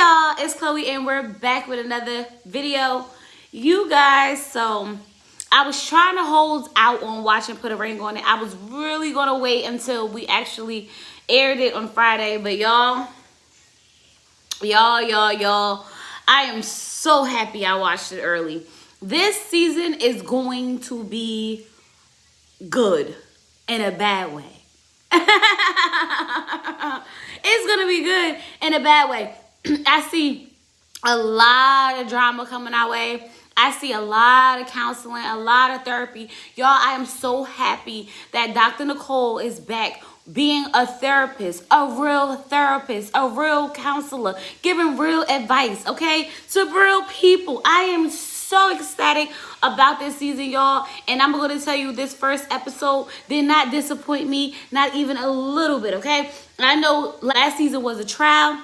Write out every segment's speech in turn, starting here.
y'all, it's Chloe and we're back with another video. You guys, so I was trying to hold out on watching Put a Ring on It. I was really gonna wait until we actually aired it on Friday, but y'all, I am so happy I watched it early. This season is going to be good in a bad way. It's gonna be good in a bad way. I see a lot of drama coming our way. I see a lot of counseling, a lot of therapy. Y'all, I am so happy that Dr. Nicole is back being a therapist, a real counselor, giving real advice, okay, to real people. I am so ecstatic about this season, y'all, and I'm going to tell you, this first episode did not disappoint me, not even a little bit, okay? I know last season was a trial,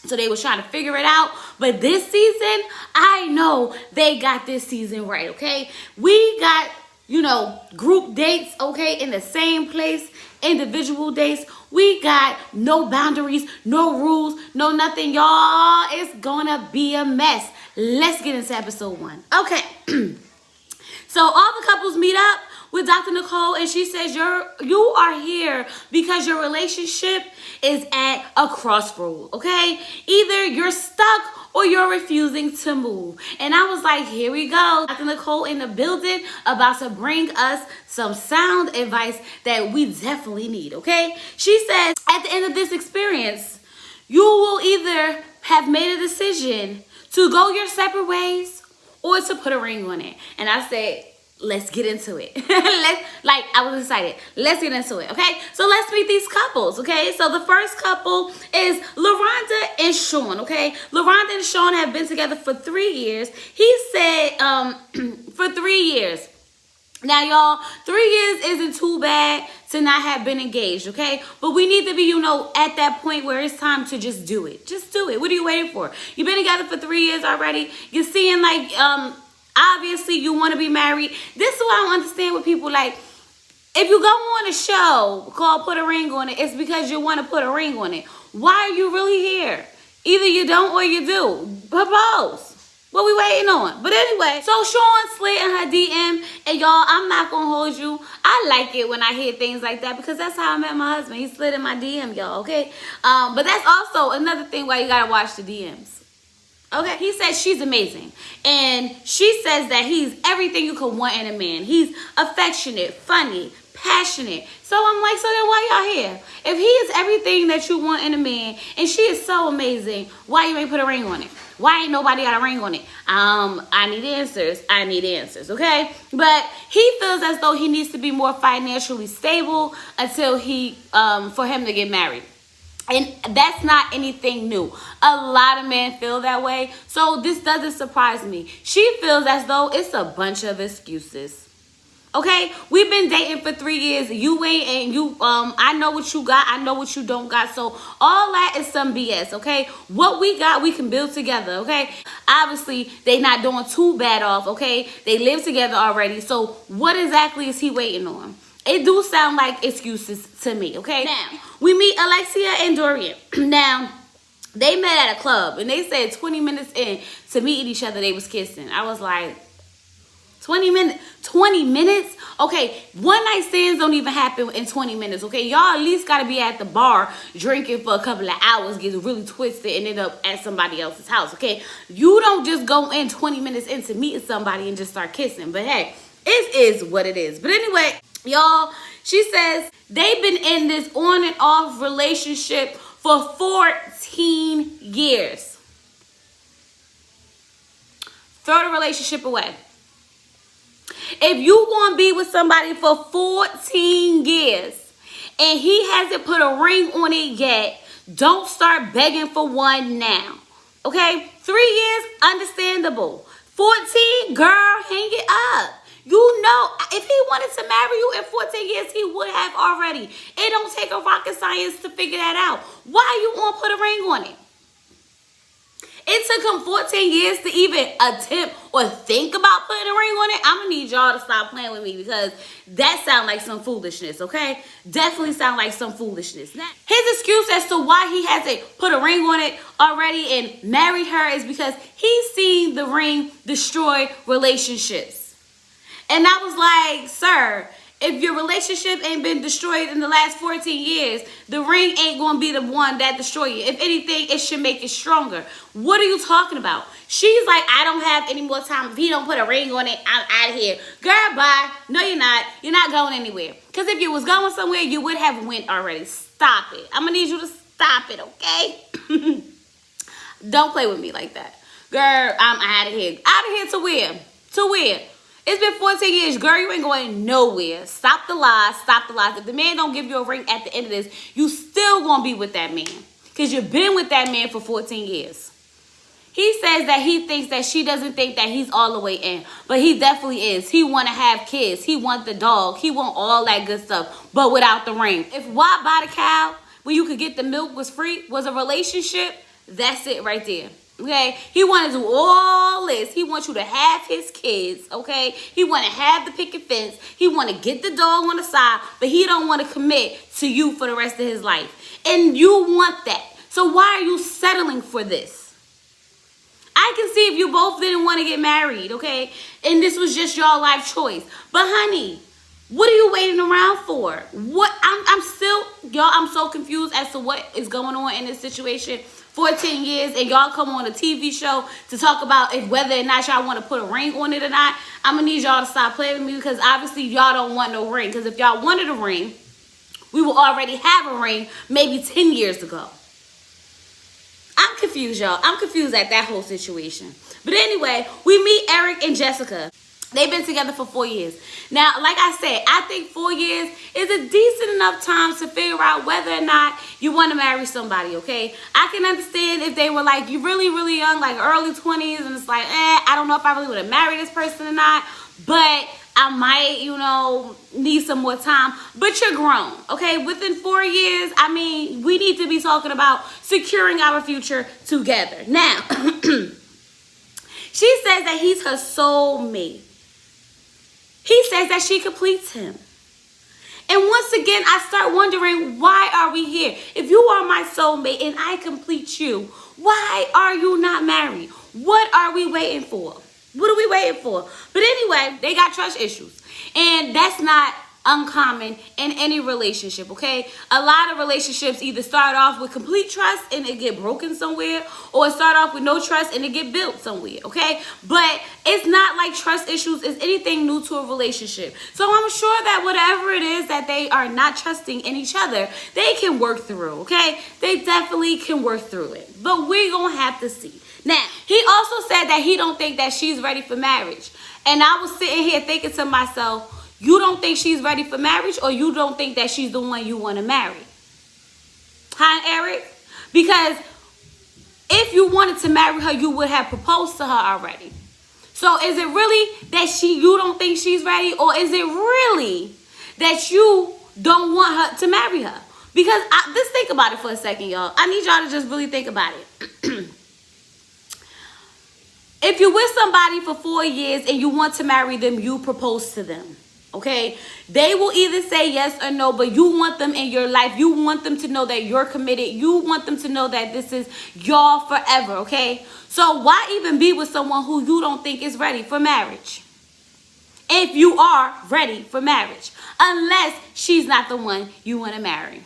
so they was trying to figure it out, but this season, I know they got this season right, okay? We got, group dates, okay, in the same place, individual dates. We got no boundaries, no rules, no nothing, y'all. It's gonna be a mess. Let's get into episode 1. Okay. So all the couples meet up with Dr. Nicole, and she says you are here because your relationship is at a crossroad, okay? Either you're stuck or you're refusing to move. And I was like, here we go. Dr. Nicole in the building, about to bring us some sound advice that we definitely need, okay? She says, at the end of this experience, you will either have made a decision to go your separate ways or to put a ring on it. And I said, let's get into it. I was excited. Let's get into it, okay? So let's meet these couples, okay? So the first couple is Laronda and Shaun, okay? Laronda and Shaun have been together for 3 years. He said for 3 years. Now, y'all, 3 years isn't too bad to not have been engaged, okay? But we need to be, at that point where it's time to just do it. Just do it. What are you waiting for? You've been together for 3 years already. You're seeing, obviously you want to be married. This is what I don't understand with people, if you go on a show called Put a Ring on It, it's because you want to put a ring on it. Why are you really here? Either you don't or you do. Propose. What we waiting on? But anyway, so Shaun slid in her DM, and y'all, I'm not gonna hold you. I like it when I hear things like that because that's how I met my husband. He slid in my DM, y'all, okay? But that's also another thing why you gotta watch the DMs. Okay, he says she's amazing. And she says that he's everything you could want in a man. He's affectionate, funny, passionate. So I'm like, so then why y'all here? If he is everything that you want in a man and she is so amazing, why you ain't put a ring on it? Why ain't nobody got a ring on it? I need answers, okay? But he feels as though he needs to be more financially stable until for him to get married. And that's not anything new. A lot of men feel that way. So this doesn't surprise me. She feels as though it's a bunch of excuses. Okay? We've been dating for 3 years. You ain't, and you, I know what you got. I know what you don't got. So all that is some BS, okay? What we got, we can build together, okay? Obviously, they not doing too bad off, okay? They live together already. So what exactly is he waiting on? It do sound like excuses to me, okay? Now, we meet Alexia and Dorian. Now, they met at a club, and they said 20 minutes in to meeting each other, they was kissing. I was like, 20 minutes? 20 minutes? Okay, one night stands don't even happen in 20 minutes, okay? Y'all at least got to be at the bar drinking for a couple of hours, get really twisted, and end up at somebody else's house, okay? You don't just go in 20 minutes into meeting somebody and just start kissing. But hey, it is what it is. But anyway, y'all, she says they've been in this on and off relationship for 14 years. Throw the relationship away. If you want to be with somebody for 14 years and he hasn't put a ring on it yet, don't start begging for one now. Okay? 3 years, understandable. 14, girl, hang it up. If he wanted to marry you in 14 years, he would have already. It don't take a rocket science to figure that out. Why you want to put a ring on it? It took him 14 years to even attempt or think about putting a ring on it. I'm going to need y'all to stop playing with me because that sounds like some foolishness, okay? Definitely sound like some foolishness. Now, his excuse as to why he hasn't put a ring on it already and married her is because he's seen the ring destroy relationships. And I was like, sir, if your relationship ain't been destroyed in the last 14 years, the ring ain't going to be the one that destroy you. If anything, it should make it stronger. What are you talking about? She's like, I don't have any more time. If he don't put a ring on it, I'm out of here. Girl, bye. No, you're not. You're not going anywhere. Because if you was going somewhere, you would have went already. Stop it. I'm going to need you to stop it, okay? Don't play with me like that. Girl, I'm out of here. Out of here to where? To where? It's been 14 years. Girl, you ain't going nowhere. Stop the lies. Stop the lies. If the man don't give you a ring at the end of this, you still going to be with that man. Because you've been with that man for 14 years. He says that he thinks that she doesn't think that he's all the way in. But he definitely is. He want to have kids. He want the dog. He want all that good stuff. But without the ring. If why buy the cow when you could get the milk was free was a relationship, that's it right there. Okay, he want to do all this. He wants you to have his kids, okay? He want to have the picket fence. He want to get the dog on the side, but he don't want to commit to you for the rest of his life. And you want that. So why are you settling for this? I can see if you both didn't want to get married, okay? And this was just your life choice. But honey, what are you waiting around for? What? I'm still, y'all, I'm so confused as to what is going on in this situation. 14 years and y'all come on a TV show to talk about if whether or not y'all want to put a ring on it or not. I'm going to need y'all to stop playing with me because obviously y'all don't want no ring. Because if y'all wanted a ring, we will already have a ring maybe 10 years ago. I'm confused, y'all. I'm confused at that whole situation. But anyway, we meet Eric and Jessica. They've been together for 4 years. Now, like I said, I think 4 years is a decent enough time to figure out whether or not you want to marry somebody, okay? I can understand if they were like, you really, really young, like early 20s, and it's like, I don't know if I really want to marry this person or not, but I might, need some more time. But you're grown, okay? Within 4 years, I mean, we need to be talking about securing our future together. Now, she says that he's her soulmate. He says that she completes him. And once again, I start wondering, why are we here? If you are my soulmate and I complete you, why are you not married? What are we waiting for? What are we waiting for? But anyway, they got trust issues. And that's not uncommon in any relationship, okay? A lot of relationships either start off with complete trust and it get broken somewhere, or start off with no trust and it get built somewhere, okay? But it's not like trust issues is anything new to a relationship. So I'm sure that whatever it is that they are not trusting in each other, they can work through, okay? They definitely can work through it. But we're gonna have to see. Now, he also said that he don't think that she's ready for marriage. And I was sitting here thinking to myself, you don't think she's ready for marriage, or you don't think that she's the one you want to marry? Huh, Eric? Because if you wanted to marry her, you would have proposed to her already. So is it really that you don't think she's ready, or is it really that you don't want her to marry her? Because just think about it for a second, y'all. I need y'all to just really think about it. If you're with somebody for 4 years and you want to marry them, you propose to them. Okay, they will either say yes or no, but you want them in your life. You want them to know that you're committed. You want them to know that this is y'all forever. Okay, so why even be with someone who you don't think is ready for marriage? If you are ready for marriage, unless she's not the one you want to marry.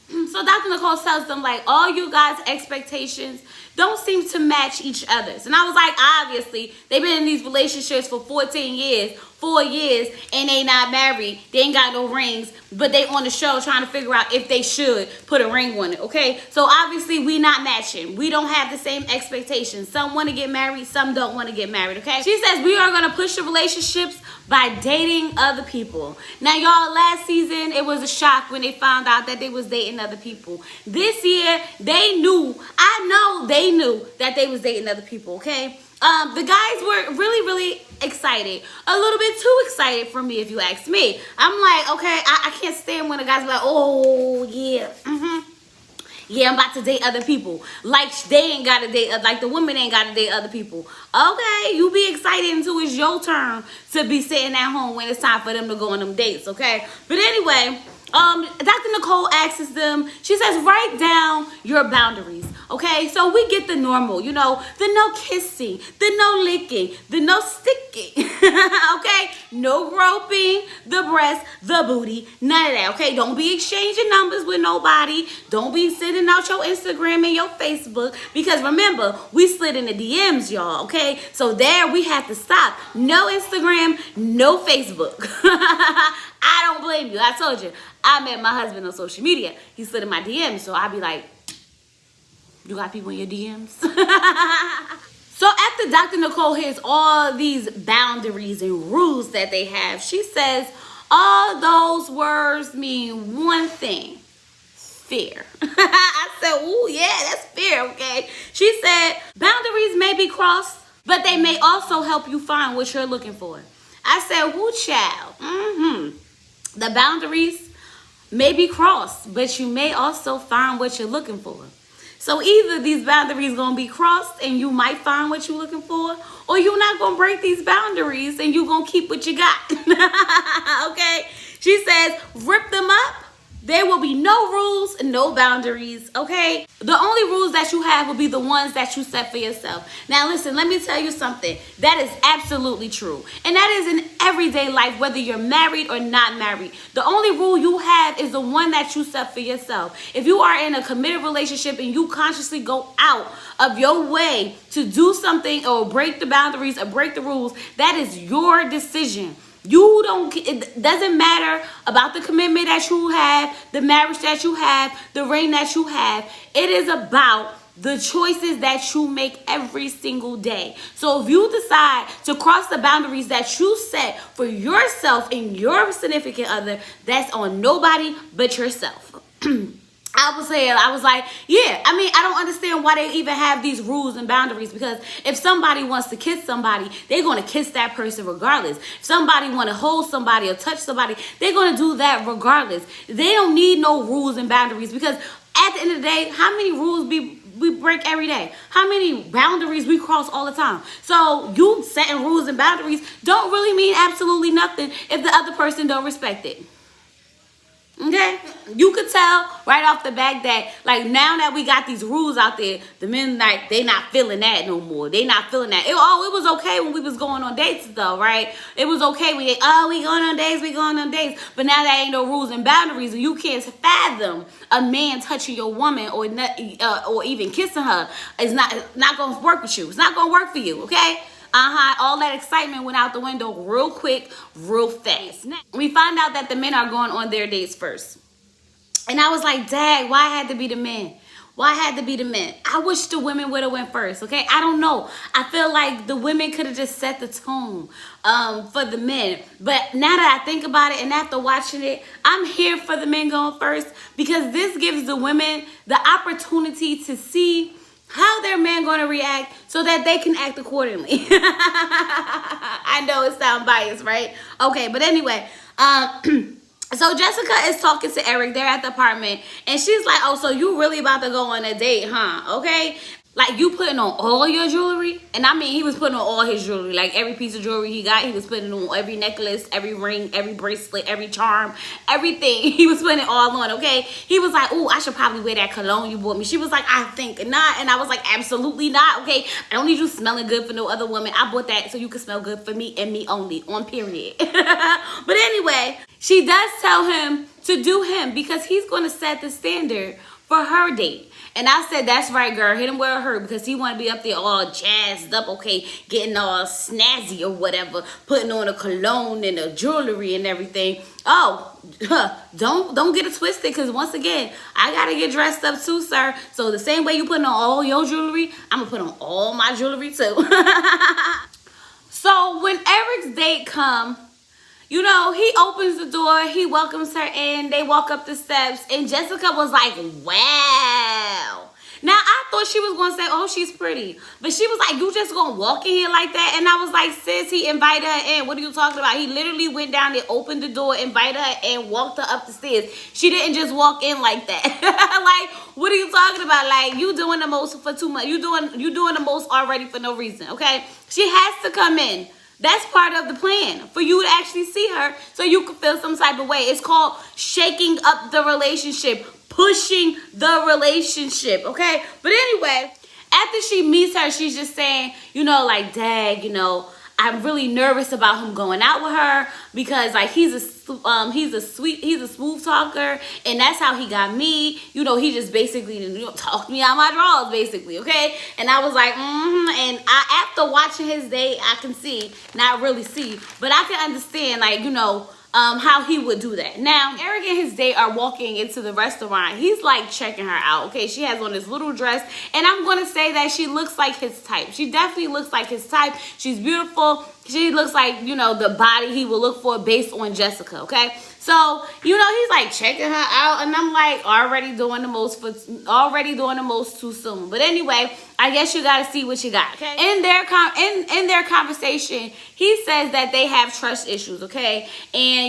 So Dr. Nicole tells them, like, all you guys' expectations don't seem to match each other's. And I was like, obviously, they've been in these relationships for 14 years, 4 years, and they not married. They ain't got no rings, but they on the show trying to figure out if they should put a ring on it, okay? So obviously, we not matching. We don't have the same expectations. Some want to get married, some don't want to get married, okay? She says we are going to push the relationships by dating other people. Now, y'all, last season, it was a shock when they found out that they was dating other people. This year, they knew, I know they knew that they was dating other people, okay? The guys were really, really excited. A little bit too excited for me, if you ask me. I'm like, okay, I can't stand when the guys are like, oh, yeah, Yeah, I'm about to date other people. Like they ain't got to date, like the women ain't got to date other people. Okay, you be excited until it's your turn to be sitting at home when it's time for them to go on them dates, okay? But anyway, Dr. Nicole asks them, she says, write down your boundaries. Okay, so we get the normal, the no kissing, the no licking, the no sticking. Okay, no groping, the breast, the booty, none of that. Okay, don't be exchanging numbers with nobody. Don't be sending out your Instagram and your Facebook, because remember, we slid in the DMs, y'all. Okay, so there we have to stop. No Instagram, no Facebook. I don't blame you. I told you, I met my husband on social media. He slid in my DMs, so I'd be like, you got people in your DMs? So after Dr. Nicole hears all these boundaries and rules that they have, she says, all those words mean one thing: fear. I said, ooh, yeah, that's fear, okay? She said, boundaries may be crossed, but they may also help you find what you're looking for. I said, woo, child. The boundaries may be crossed, but you may also find what you're looking for. So either these boundaries gonna be crossed and you might find what you're looking for, or you're not gonna break these boundaries and you're gonna keep what you got. Okay? She says, rip them up. There will be no rules and no boundaries, okay? The only rules that you have will be the ones that you set for yourself. Now listen, let me tell you something. That is absolutely true. And that is in everyday life, whether you're married or not married. The only rule you have is the one that you set for yourself. If you are in a committed relationship and you consciously go out of your way to do something or break the boundaries or break the rules, that is your decision. It doesn't matter about the commitment that you have, the marriage that you have, the ring that you have. It is about the choices that you make every single day. So if you decide to cross the boundaries that you set for yourself and your significant other, that's on nobody but yourself. I was like, yeah, I don't understand why they even have these rules and boundaries, because if somebody wants to kiss somebody, they're going to kiss that person regardless. If somebody want to hold somebody or touch somebody, they're going to do that regardless. They don't need no rules and boundaries, because at the end of the day, how many rules we break every day? How many boundaries we cross all the time? So you setting rules and boundaries don't really mean absolutely nothing if the other person don't respect it. Okay, you could tell right off the back that, like, now that we got these rules out there, the men, like, they not feeling that no more. They not feeling that. It was okay when we was going on dates, though, right? It was okay when we going on dates. But now there ain't no rules and boundaries, and you can't fathom a man touching your woman or even kissing her. It's not gonna work with you. It's not gonna work for you. Okay. All that excitement went out the window real quick, real fast. We find out that the men are going on their dates first. And I was like, dang, why had to be the men? Why had to be the men? I wish the women would have went first, okay? I don't know. I feel like the women could have just set the tone for the men. But now that I think about it and after watching it, I'm here for the men going first, because this gives the women the opportunity to see how their man going to react so that they can act accordingly. I know it sounds biased, right? Okay, but anyway, so Jessica is talking to Eric. They're at the apartment, and she's like, oh, so you really about to go on a date, huh? Okay. Like, you putting on all your jewelry? And I mean, he was putting on all his jewelry. Like, every piece of jewelry he got, he was putting on every necklace, every ring, every bracelet, every charm, everything. He was putting it all on, okay? He was like, ooh, I should probably wear that cologne you bought me. She was like, I think not. And I was like, absolutely not, okay? I don't need you smelling good for no other woman. I bought that so you can smell good for me and me only, on period. But anyway, she does tell him to do him, because he's going to set the standard for her date. And I said, that's right, girl. Hit him where it hurt, because he want to be up there all jazzed up, okay, getting all snazzy or whatever, putting on a cologne and a jewelry and everything. Oh, don't get it twisted, because once again, I got to get dressed up too, sir. So the same way you putting on all your jewelry, I'm going to put on all my jewelry too. So when Eric's date come, you know, he opens the door, he welcomes her in, they walk up the steps, and Jessica was like, wow. Now, I thought she was going to say, oh, she's pretty. But she was like, you just going to walk in here like that? And I was like, sis, he invited her in. What are you talking about? He literally went down there, opened the door, invited her and walked her up the stairs. She didn't just walk in like that. Like, what are you talking about? Like, you doing the most for too much. You doing the most already for no reason, okay? She has to come in. That's part of the plan, for you to actually see her so you can feel some type of way. It's called shaking up the relationship, pushing the relationship, okay? But anyway, after she meets her, she's just saying, like, dang, I'm really nervous about him going out with her because, like, he's a smooth talker, and that's how he got me. He just basically talked me out my drawers, basically, okay? And I was like, and after watching his day, I can see, not really see, but I can understand, like, how he would do that. Now, Eric and his date are walking into the restaurant. He's like checking her out, okay? She has on this little dress, and I'm going to say that she looks like his type. She definitely looks like his type. She's beautiful. She looks like, the body he would look for based on Jessica, okay? So, he's like checking her out, and I'm like already doing the most too soon. But anyway, I guess you gotta see what you got, okay? In their conversation, he says that they have trust issues, okay? And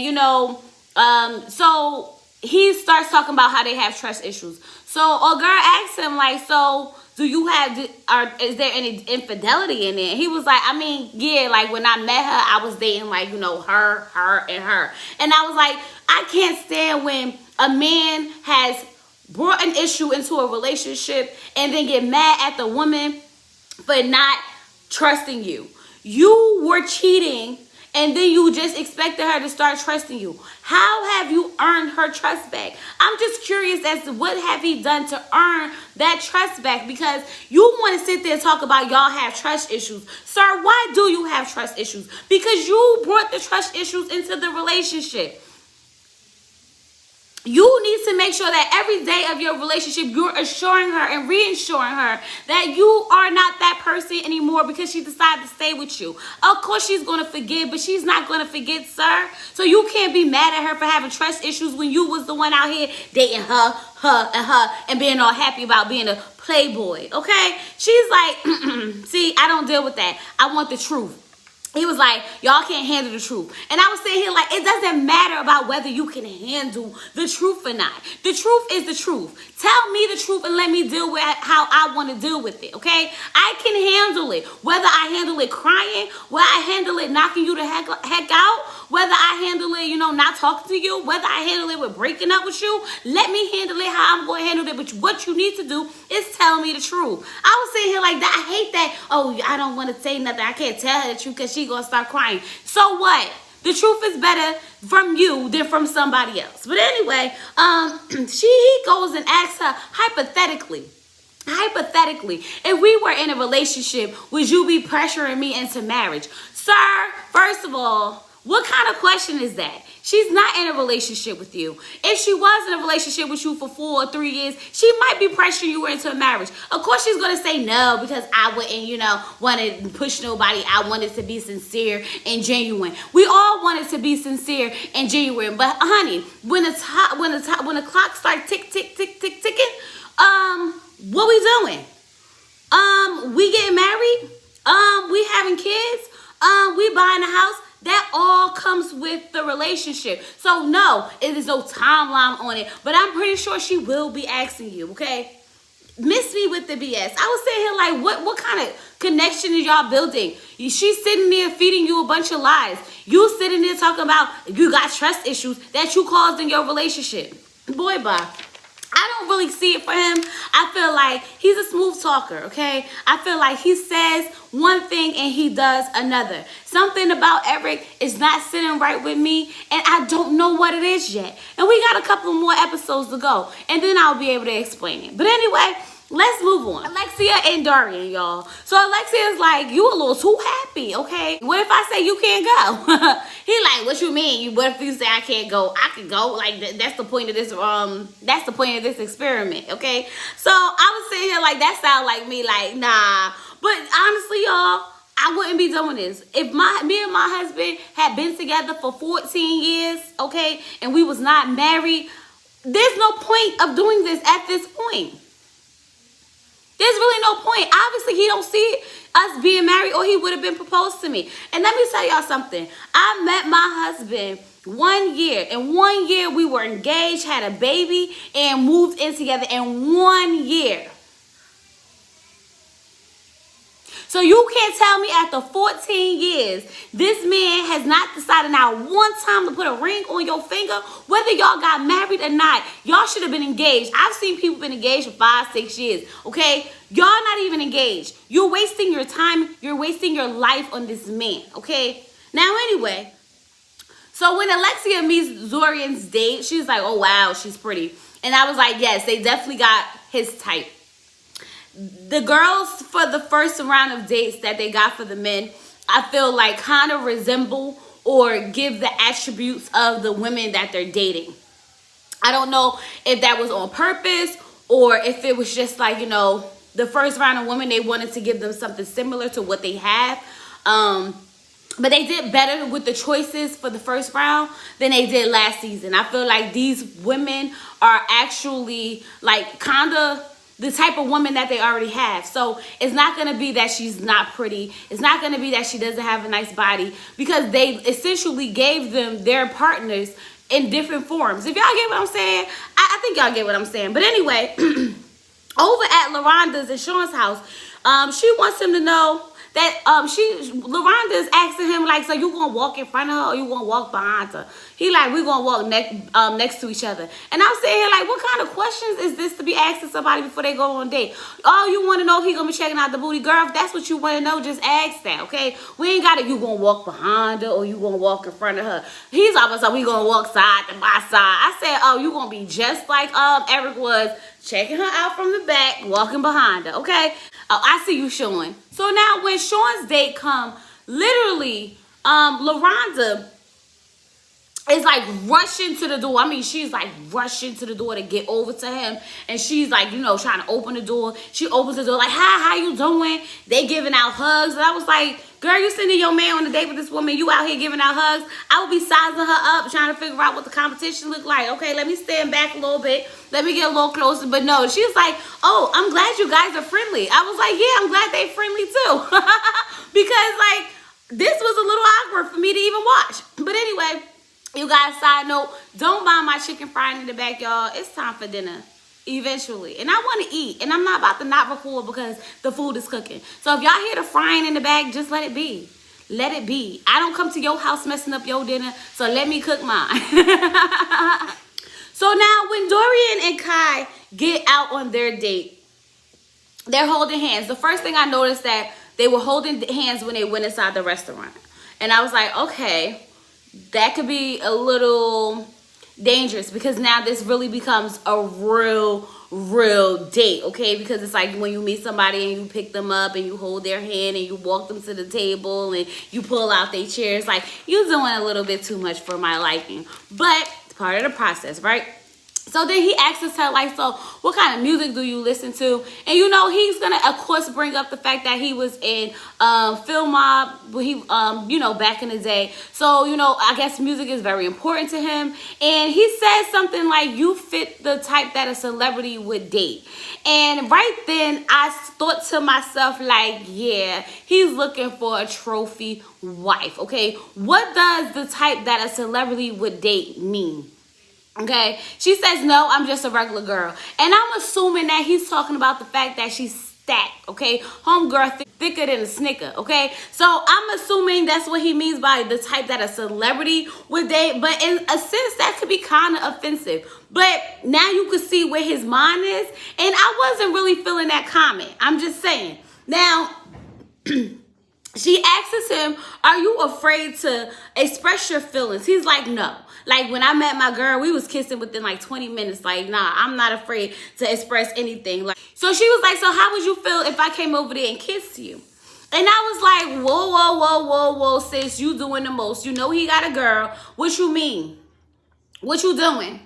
so he starts talking about how they have trust issues. So a girl asks him, like, so is there any infidelity in it? And he was like, I mean, yeah, like when I met her, I was dating like, her and her. And I was like, I can't stand when a man has brought an issue into a relationship and then get mad at the woman for not trusting you. You were cheating, and then you just expected her to start trusting you. How have you earned her trust back? I'm just curious as to what have he done to earn that trust back, because you want to sit there and talk about y'all have trust issues. Sir, why do you have trust issues? Because you brought the trust issues into the relationship. You need to make sure that every day of your relationship, you're assuring her and reassuring her that you are not that person anymore because she decided to stay with you. Of course, she's going to forgive, but she's not going to forget, sir. So you can't be mad at her for having trust issues when you was the one out here dating her, and being all happy about being a playboy, okay? She's like, see, I don't deal with that. I want the truth. He was like, y'all can't handle the truth. And I was sitting here like, it doesn't matter about whether you can handle the truth or not. The truth is the truth. Tell me the truth and let me deal with how I want to deal with it, okay? I can handle it. Whether I handle it crying, whether I handle it knocking you the heck out, whether I handle it, not talking to you, whether I handle it with breaking up with you, let me handle it how I'm going to handle it. But what you need to do is tell me the truth. I was sitting here like that. I hate that. Oh, I don't want to say nothing. I can't tell her the truth because she's going to start crying. So what? The truth is better from you than from somebody else. But anyway, he goes and asks her hypothetically, if we were in a relationship, would you be pressuring me into marriage? Sir, first of all, what kind of question is that? She's not in a relationship with you. If she was in a relationship with you for 4 or 3 years, she might be pressuring you into a marriage. Of course, she's going to say no because I wouldn't, want to push nobody. I wanted to be sincere and genuine. We all wanted to be sincere and genuine. But honey, when the clock starts tick, tick, tick, tick, ticking, what we doing? We getting married? We having kids? We buying a house? That all comes with the relationship. So no, it is no timeline on it. But I'm pretty sure she will be asking you, okay? Miss me with the BS. I was sitting here like, what kind of connection is y'all building? She's sitting there feeding you a bunch of lies. You sitting there talking about you got trust issues that you caused in your relationship. Boy, bye. I don't really see it for him. I feel like he's a smooth talker, okay? I feel like he says one thing and he does another. Something about Eric is not sitting right with me, and I don't know what it is yet. And we got a couple more episodes to go, and then I'll be able to explain it. But anyway, let's move on. Alexia and Dorian, y'all. So Alexia is like, you a little too happy, okay? What if I say you can't go? He like, what you mean? What if you say I can't go? I can go. Like that's the point of this. That's the point of this experiment, okay? So I was sitting here like that sound like me, like nah. But honestly, y'all, I wouldn't be doing this if me and my husband had been together for 14 years, okay, and we was not married. There's no point of doing this at this point. There's really no point. Obviously, he don't see us being married or he would have been proposed to me. And let me tell y'all something. I met my husband 1 year. In 1 year, we were engaged, had a baby, and moved in together in 1 year. So you can't tell me after 14 years, this man has not decided not one time to put a ring on your finger, whether y'all got married or not. Y'all should have been engaged. I've seen people been engaged for 5, 6 years, okay? Y'all not even engaged. You're wasting your time. You're wasting your life on this man, okay? Now, anyway, so when Alexia meets Dorian's date, she's like, oh, wow, she's pretty. And I was like, yes, they definitely got his type. The girls for the first round of dates that they got for the men, I feel like kind of resemble or give the attributes of the women that they're dating. I don't know if that was on purpose or if it was just like, you know, the first round of women, they wanted to give them something similar to what they have. But they did better with the choices for the first round than they did last season. I feel like these women are actually like kind of the type of woman that they already have. So it's not going to be that she's not pretty. It's not going to be that she doesn't have a nice body, because they essentially gave them their partners in different forms. If y'all get what I'm saying, I think y'all get what I'm saying. But anyway, over at Laronda's and Shaun's house, she wants him to know that Laronda is asking him, like, so you gonna walk in front of her or you gonna walk behind her? He like, we gonna walk next to each other. And I'm sitting here like, what kind of questions is this to be asking somebody before they go on a date? Oh, you want to know if he gonna be checking out the booty? Girl, if that's what you want to know, just ask that, okay? We ain't got it, you gonna walk behind her or you gonna walk in front of her. He's almost like, we gonna walk side to my side. I said, oh, you gonna be just like Eric was, checking her out from the back, walking behind her, okay? Oh, I see you, Shaun. So now when Shaun's date come, literally, Laronda is like rushing to the door. I mean, she's like rushing to the door to get over to him. And she's like, you know, trying to open the door. She opens the door like, hi, how you doing? They giving out hugs. And I was like, girl, you sending your man on a date with this woman. You out here giving out hugs. I would be sizing her up, trying to figure out what the competition looked like. Okay, let me stand back a little bit. Let me get a little closer. But no, she was like, oh, I'm glad you guys are friendly. I was like, yeah, I'm glad they friendly too. Because like, this was a little awkward for me to even watch. But anyway, you guys, side note, don't mind my chicken frying in the back, y'all. It's time for dinner eventually. And I want to eat. And I'm not about to not record because the food is cooking. So if y'all hear the frying in the back, just let it be. Let it be. I don't come to your house messing up your dinner, so let me cook mine. So now when Dorian and Kai get out on their date, they're holding hands. The first thing I noticed that they were holding hands when they went inside the restaurant. And I was like, okay, that could be a little dangerous, because now this really becomes a real date, okay? Because it's like when you meet somebody and you pick them up and you hold their hand and you walk them to the table and you pull out their chairs, like, you're doing a little bit too much for my liking. But it's part of the process, right? So then he asks her, like, so what kind of music do you listen to? And, you know, he's going to, of course, bring up the fact that he was in Film Mob, when he, you know, back in the day. So, you know, I guess music is very important to him. And he says something like, you fit the type that a celebrity would date. And right then, I thought to myself, like, yeah, he's looking for a trophy wife, okay? What does the type that a celebrity would date mean? Okay, she says, no, I'm just a regular girl. And I'm assuming that he's talking about the fact that she's stacked, okay? Homegirl thicker than a Snicker, okay? So I'm assuming that's what he means by the type that a celebrity would date. But in a sense, that could be kind of offensive. But now you can see where his mind is. And I wasn't really feeling that comment. I'm just saying. Now, she asks him, are you afraid to express your feelings? He's like, no. Like, when I met my girl, we was kissing within like 20 minutes. Like, nah, I'm not afraid to express anything. Like, so she was like, so how would you feel if I came over there and kissed you? And I was like, whoa, sis, you doing the most. You know he got a girl. What you mean? What you doing?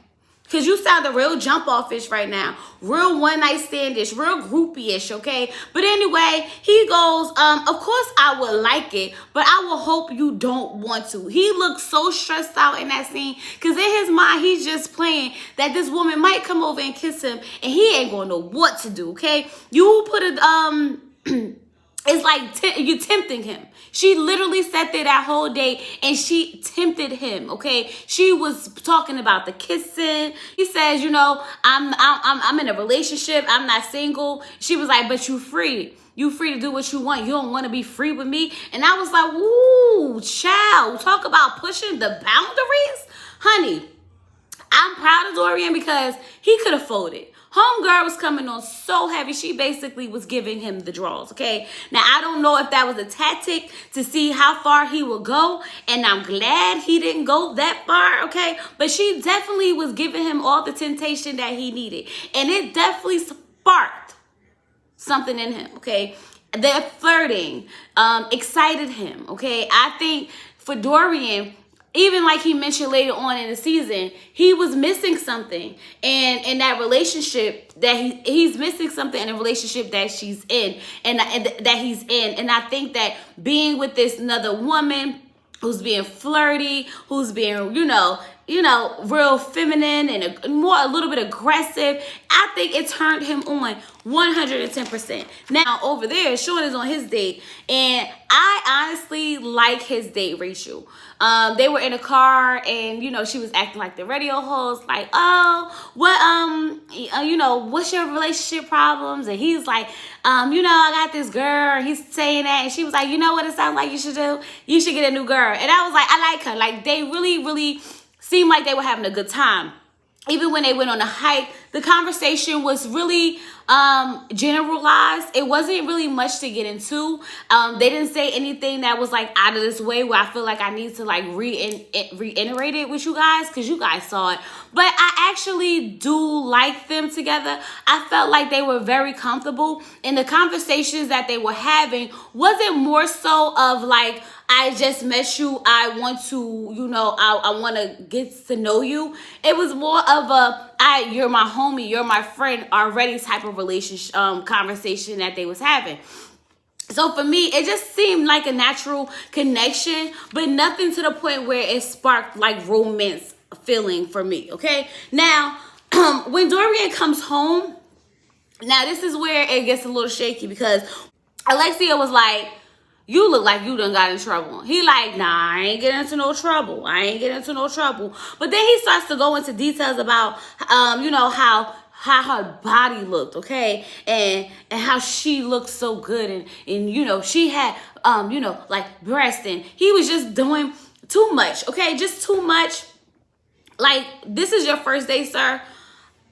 Because you sounded real jump off-ish right now. Real one-night stand-ish. Real groupie-ish, okay? But anyway, he goes, of course I would like it, but I will hope you don't want to. He looks so stressed out in that scene. Because in his mind, he's just playing that this woman might come over and kiss him, and he ain't going to know what to do, okay? You put it, it's like you tempting him. She literally sat there that whole day and she tempted him, okay? She was talking about the kissing. He says, you know, I'm in a relationship. I'm not single. She was like, but you free. You free to do what you want. You don't want to be free with me. And I was like, ooh, child. Talk about pushing the boundaries. Honey, I'm proud of Dorian because he could have folded. Homegirl was coming on so heavy, she basically was giving him the draws, okay? Now, I don't know if that was a tactic to see how far he would go, and I'm glad he didn't go that far, okay? But she definitely was giving him all the temptation that he needed, and it definitely sparked something in him, okay? Their flirting excited him, okay? I think for Dorian, even like he mentioned later on in the season, he was missing something. And in that relationship that he's missing something in a relationship that she's in and that he's in. And I think that being with this another woman who's being flirty, who's being, you know, real feminine and a little bit aggressive, I think it turned him on 110%. Now, over there, Shaun is on his date, and I honestly like his date, Rachel. They were in a car, and, you know, she was acting like the radio host, like, oh, what, you know, what's your relationship problems? And he's like, you know, I got this girl, and he's saying that, and she was like, you know what it sounds like you should do? You should get a new girl. And I was like, I like her. Like, they really, really seemed like they were having a good time. Even when they went on a hike, the conversation was really generalized. It wasn't really much to get into. They didn't say anything that was like out of this way where I feel like I need to like reiterate it with you guys because you guys saw it. But I actually do like them together. I felt like they were very comfortable, and the conversations that they were having wasn't more so of like, I just met you, I want to, you know, I want to get to know you. It was more of a, you're my homie, you're my friend already type of relationship, conversation that they was having. So for me, it just seemed like a natural connection, but nothing to the point where it sparked like romance feeling for me, okay? Now, when Dorian comes home, now this is where it gets a little shaky because Alexia was like, you look like you done got in trouble. He like, nah, I ain't getting into no trouble. I ain't getting into no trouble. But then he starts to go into details about, you know, how her body looked, okay? And how she looked so good. And you know, she had, you know, like breast. And he was just doing too much, okay? Just too much. Like, this is your first date, sir.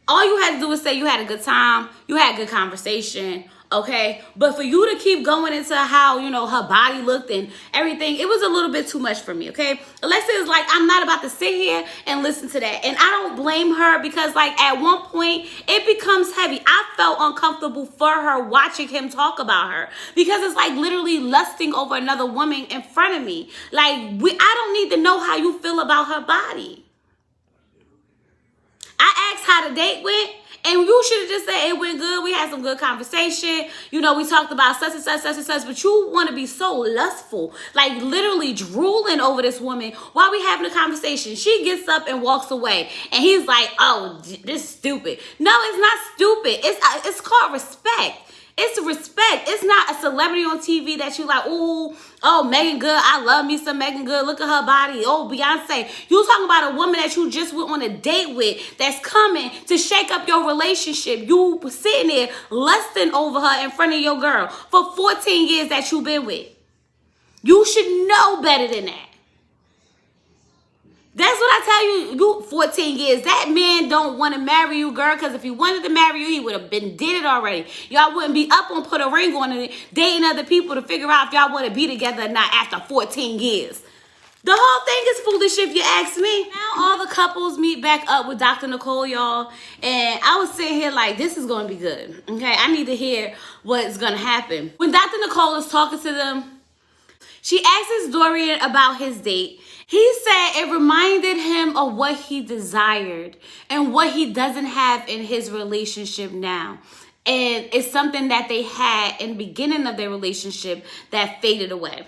All you had to do was say you had a good time. You had a good conversation. Okay, but for you to keep going into how, you know, her body looked and everything, it was a little bit too much for me, okay? Alexia is like, I'm not about to sit here and listen to that. And I don't blame her because, like, at one point, it becomes heavy. I felt uncomfortable for her watching him talk about her because it's like literally lusting over another woman in front of me. Like, I don't need to know how you feel about her body. I asked how the date went. And you should have just said it went good. We had some good conversation. You know, we talked about such and such, such and such. But you want to be so lustful, like literally drooling over this woman while we having a conversation. She gets up and walks away. And he's like, oh, this is stupid. No, it's not stupid. It's called respect. It's respect. It's not a celebrity on TV that you like, ooh, oh, Megan Good. I love me some Megan Good. Look at her body. Oh, Beyonce. You talking about a woman that you just went on a date with that's coming to shake up your relationship. You sitting there lusting over her in front of your girl for 14 years that you've been with. You should know better than that. That's what I tell you 14 years. That man don't want to marry you, girl, because if he wanted to marry you, he would have been did it already. Y'all wouldn't be up on put a ring on it, dating other people to figure out if y'all want to be together or not after 14 years. The whole thing is foolish if you ask me. Now all the couples meet back up with Dr. Nicole, y'all. And I was sitting here like, this is going to be good. Okay, I need to hear what's going to happen. When Dr. Nicole is talking to them, She asks Dorian about his date. He said it reminded him of what he desired and what he doesn't have in his relationship now. And it's something that they had in the beginning of their relationship that faded away.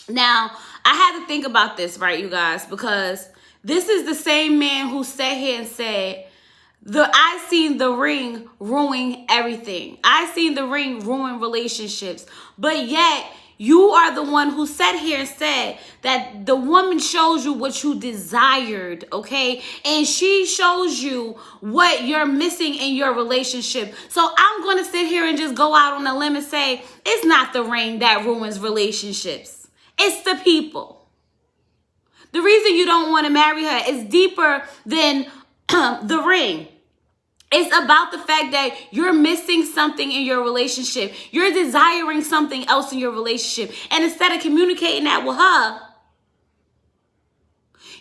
Now, I had to think about this, right, you guys, because this is the same man who sat here and said, I seen the ring ruin everything. I seen the ring ruin relationships. But yet, you are the one who sat here and said that the woman shows you what you desired, okay? And she shows you what you're missing in your relationship. So I'm going to sit here and just go out on a limb and say, it's not the ring that ruins relationships. It's the people. The reason you don't want to marry her is deeper than the ring. It's about the fact that you're missing something in your relationship. You're desiring something else in your relationship. And instead of communicating that with her,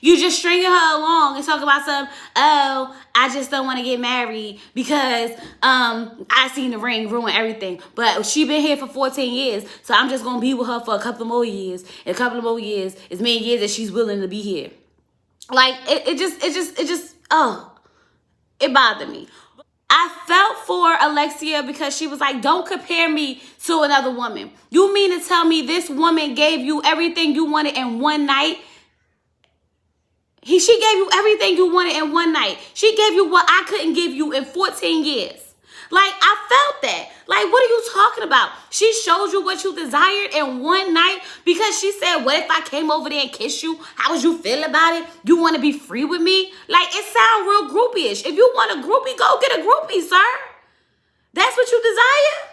you just stringing her along and talk about some, oh, I just don't want to get married because I seen the ring ruin everything. But she been here for 14 years, so I'm just going to be with her for a couple more years. And a couple of more years is many years that she's willing to be here. Like, it bothered me. I felt for Alexia because she was like, don't compare me to another woman. You mean to tell me this woman gave you everything you wanted in one night? She gave you everything you wanted in one night. She gave you what I couldn't give you in 14 years. Like, I felt that. Like, what are you talking about? She showed you what you desired in one night because she said, what if I came over there and kissed you? How would you feel about it? You want to be free with me? Like, it sounds real groupie-ish. If you want a groupie, go get a groupie, sir. That's what you desire?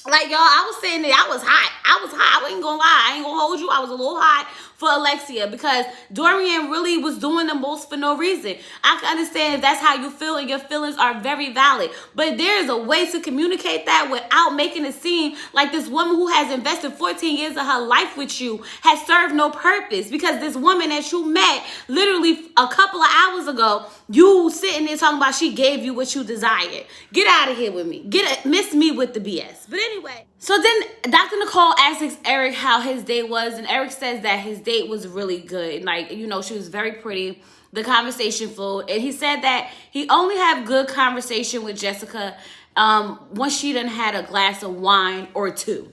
Like, y'all, I was saying that I was hot. I ain't gonna lie. I ain't gonna hold you. I was a little hot for Alexia because Dorian really was doing the most for no reason. I can understand if that's how you feel and your feelings are very valid. But there is a way to communicate that without making it seem like this woman who has invested 14 years of her life with you has served no purpose. Because this woman that you met literally a couple of hours ago, you sitting there talking about she gave you what you desired. Get out of here with me. Miss me with the BS. But anyway, so then Dr. Nicole asks Eric how his date was, and Eric says that his date was really good. Like, you know, she was very pretty. The conversation flowed, and he said that he only had good conversation with Jessica once she done had a glass of wine or two.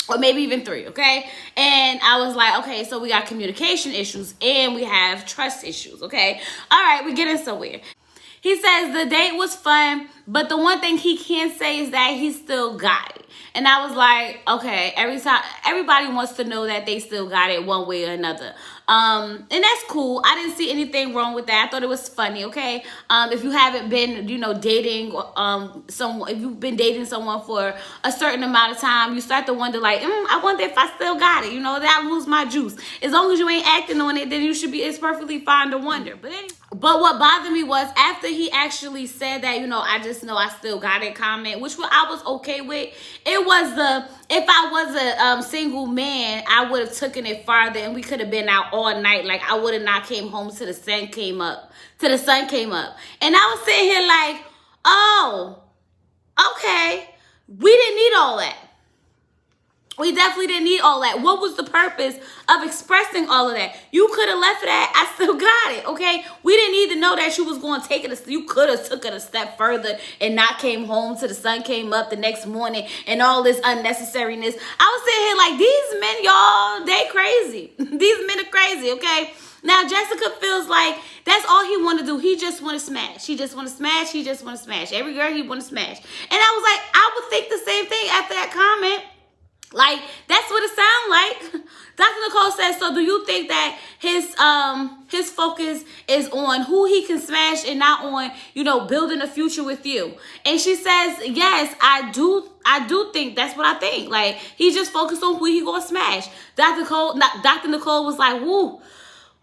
Or maybe even 3, okay? And I was like, okay, so we got communication issues and we have trust issues, okay? All right, we're getting somewhere. He says the date was fun, but the one thing he can't say is that he still got it. And I was like, okay, everybody wants to know that they still got it one way or another. And that's cool. I didn't see anything wrong with that. I thought it was funny, okay? If you haven't been, you know, dating someone, if you've been dating someone for a certain amount of time, you start to wonder like, I wonder if I still got it. You know, that lose my juice. As long as you ain't acting on it, then it's perfectly fine to wonder. But anyway. But what bothered me was after he actually said that, you know, I just know I still got it comment, which I was okay with. It was if I was a single man, I would have taken it farther and we could have been out all night. Like, I would have not came home till the sun came up. And I was sitting here like, oh, okay. We didn't need all that. We definitely didn't need all that. What was the purpose of expressing all of that? You could have left it at, I still got it, okay? We didn't need to know that you was going to take it. You could have took it a step further and not came home till the sun came up the next morning and all this unnecessariness. I was sitting here like, these men, y'all, they crazy. These men are crazy, okay? Now, Jessica feels like that's all he want to do. He just want to smash. He just want to smash. He just want to smash. Every girl he want to smash. And I was like, I would think the same thing after that comment. Like, that's what it sounds like. Dr. Nicole says, so do you think that his focus is on who he can smash and not on, you know, building a future with you? And she says, yes, I do think that's what I think. Like, he just focused on who he gonna smash. Dr. Nicole was like, woo.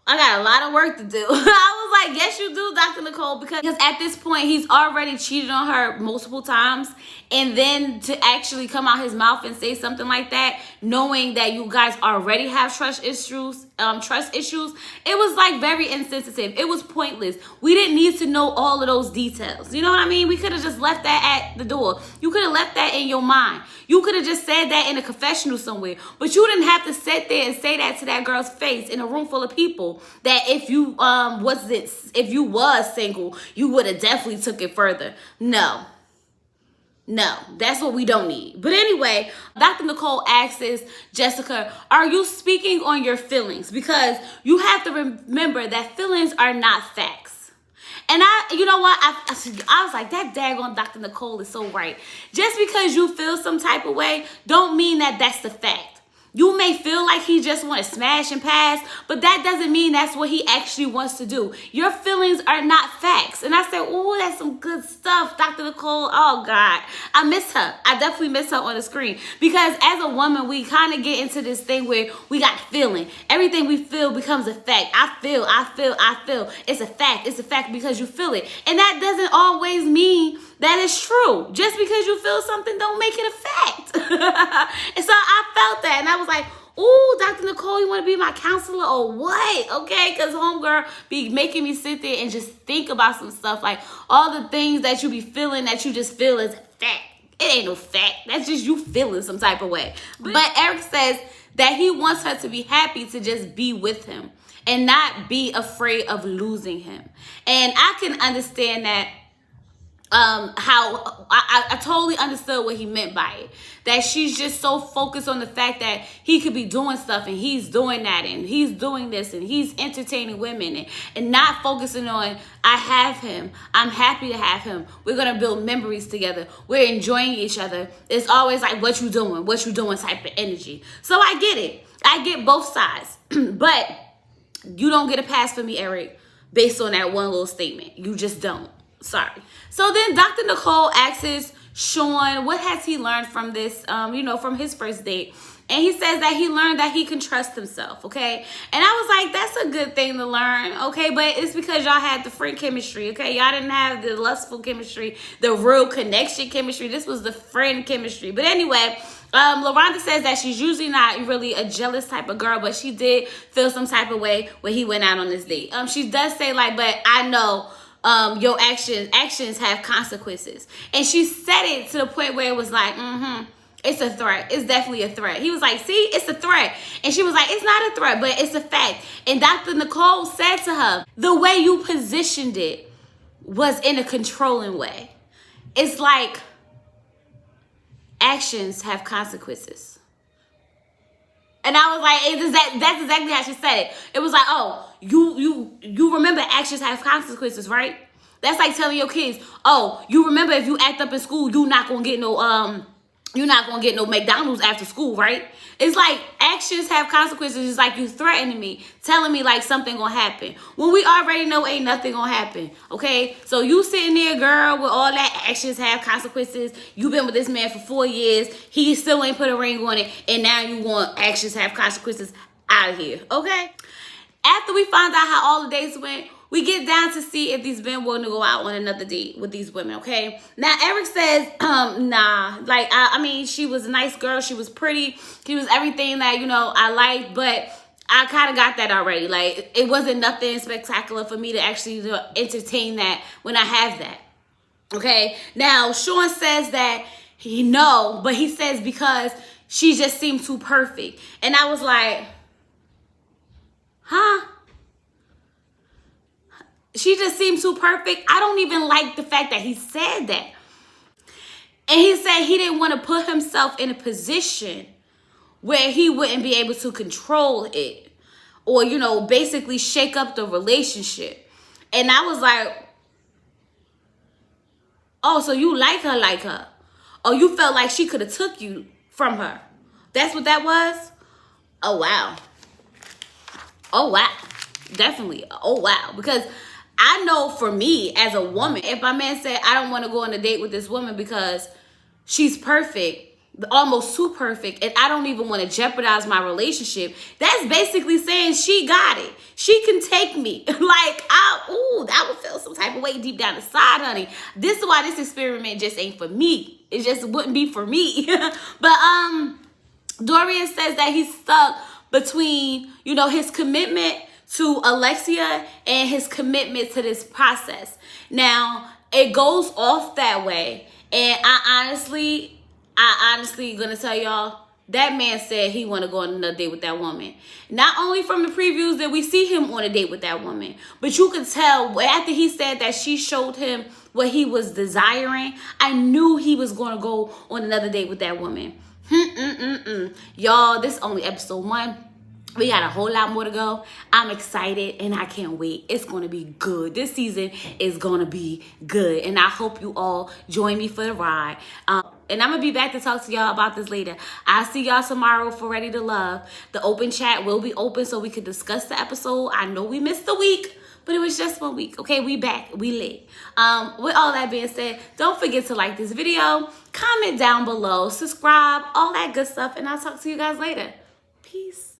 I got a lot of work to do. I was like, yes, you do, Dr. Nicole, because at this point, he's already cheated on her multiple times. And then to actually come out his mouth and say something like that, knowing that you guys already have trust issues, it was like very insensitive. It was pointless. We didn't need to know all of those details. You know what I mean? We could have just left that at the door. You could have left that in your mind. You could have just said that in a confessional somewhere. But you didn't have to sit there and say that to that girl's face in a room full of people, that if you if you was single, you would have definitely took it further. No, that's what we don't need. But anyway, Dr. Nicole asks Jessica, are you speaking on your feelings? Because you have to remember that feelings are not facts. And you know what? I was like, that daggone Dr. Nicole is so right. Just because you feel some type of way, don't mean that that's the fact. You may feel like he just want to smash and pass, but that doesn't mean that's what he actually wants to do. Your feelings are not facts. And I said, oh, that's some good stuff, Dr. Nicole. Oh, God. I miss her. I definitely miss her on the screen. Because as a woman, we kind of get into this thing where we got feeling. Everything we feel becomes a fact. I feel. It's a fact. It's a fact because you feel it. And that doesn't always mean that is true. Just because you feel something don't make it a fact. And so I felt that. And I was like, ooh, Dr. Nicole, you want to be my counselor or what? Okay, because homegirl be making me sit there and just think about some stuff. Like all the things that you be feeling that you just feel is a fact. It ain't no fact. That's just you feeling some type of way. But Eric says that he wants her to be happy to just be with him and not be afraid of losing him. And I can understand that. How I totally understood what he meant by it. That she's just so focused on the fact that he could be doing stuff and he's doing that and he's doing this and he's entertaining women and not focusing on, I have him. I'm happy to have him. We're going to build memories together. We're enjoying each other. It's always like, what you doing type of energy. So I get it. I get both sides. But you don't get a pass for me, Eric, based on that one little statement. You just don't. Sorry. So then Dr. Nicole asks Shaun, what has he learned from this, from his first date? And he says that he learned that he can trust himself, okay? And I was like, that's a good thing to learn, okay? But it's because y'all had the friend chemistry, okay? Y'all didn't have the lustful chemistry, the real connection chemistry. This was the friend chemistry. But anyway, Laronda says that she's usually not really a jealous type of girl, but she did feel some type of way when he went out on this date. She does say like, but I know your actions have consequences. And she said it to the point where it was like, it's a threat. It's definitely a threat. He was like, see, it's a threat. And she was like, it's not a threat, but it's a fact. And Dr. Nicole said to her, the way you positioned it was in a controlling way. It's like actions have consequences. And I was like, that's exactly how she said it. It was like, oh, you remember actions have consequences, right? That's like telling your kids, oh, you remember if you act up in school, you're not gonna get no McDonald's after school, right? It's like actions have consequences. It's like you threatening me, telling me like something gonna happen when we already know ain't nothing gonna happen, okay? So you sitting there, girl, with all that actions have consequences. You've been with this man for 4 years. He still ain't put a ring on it. And now you want actions have consequences out of here, okay? After we find out how all the dates went, we get down to see if these men want to go out on another date with these women, okay? Now, Eric says, nah. Like, I mean, she was a nice girl. She was pretty. She was everything that, I liked. But I kind of got that already. Like, it wasn't nothing spectacular for me to actually entertain that when I have that, okay? Now, Shaun says that but he says because she just seemed too perfect. And I was like, huh? She just seemed too perfect. I don't even like the fact that he said that. And he said he didn't want to put himself in a position where he wouldn't be able to control it or, basically shake up the relationship. And I was like, oh, so you like her. Or you felt like she could have took you from her. That's what that was? Oh, wow. Oh, wow. Definitely. Oh, wow. Because I know for me as a woman, if my man said, I don't want to go on a date with this woman because she's perfect, almost too perfect, and I don't even want to jeopardize my relationship. That's basically saying she got it. She can take me. Like, I would feel some type of way deep down inside, honey. This is why this experiment just ain't for me. It just wouldn't be for me. But Dorian says that he's stuck between, his commitment to Alexia and his commitment to this process. Now, it goes off that way. And I honestly gonna tell y'all, that man said he want to go on another date with that woman. Not only from the previews that we see him on a date with that woman, but you could tell after he said that she showed him what he was desiring, I knew he was going to go on another date with that woman. Y'all, this is only episode 1. We got a whole lot more to go. I'm excited and I can't wait. It's going to be good. This season is going to be good. And I hope you all join me for the ride. And I'm going to be back to talk to y'all about this later. I'll see y'all tomorrow for Ready to Love. The open chat will be open so we can discuss the episode. I know we missed a week, but it was just 1 week. Okay, we back. We lit. With all that being said, don't forget to like this video, comment down below, subscribe, all that good stuff. And I'll talk to you guys later. Peace.